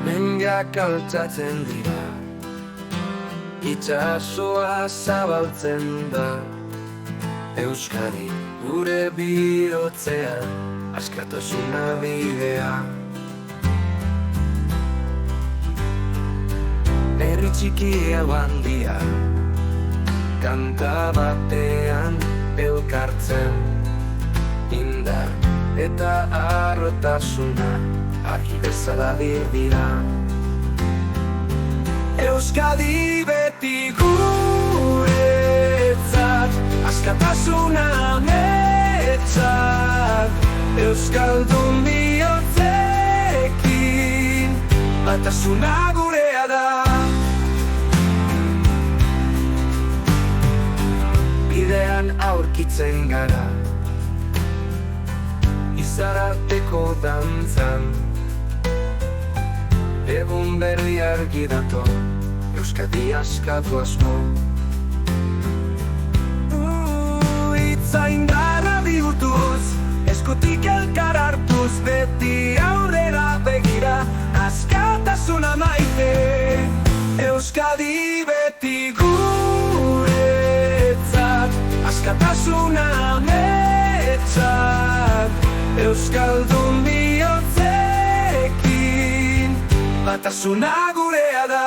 Mendiak altxatzen dira, itxasoa zabaltzen da. Euskadi gure bihotzean, askatasuna bidea. Herri txiki hau handia, kanta batean elkartzen. Indar eta harrotasuna argi bezala dira. Euskadi beti guretzat, askatasuna ametzat. Euskaldun bihotzekin, batasuna gurea da. Bidean aurkitzen gara, izararteko dantzan. Egun berri argi dator, Euskadi askatu asmo. Itzaindarra bihurtuz, eskutik elkar hartuz, beti aurrera begira, askatasuna maite. Euskadi beti guretzat, askatasuna ametzat. Euskaldun bihotzekin, batasuna gurea da.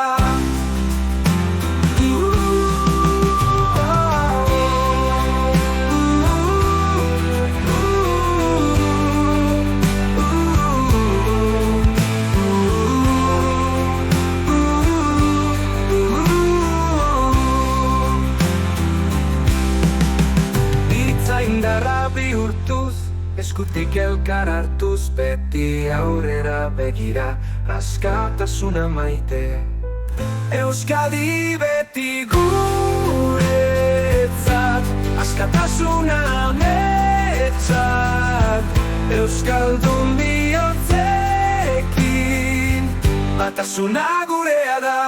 Itzaindarra bihurtuz, eskutik elkar hartuz, beti aurrera begira, askatasuna maite. Euskadi beti guretzat, askatasuna ametzat. Euskaldun bihotzekin, batasuna gurea da.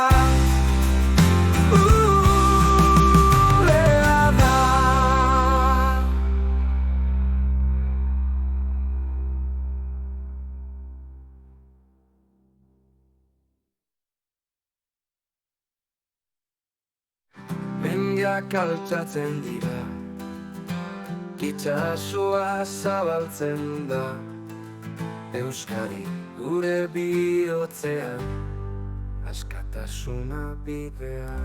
Mendiak altxatzen dira, itxasoa zabaltzen da. Euskadi gure bihotzean, askatasuna bidea.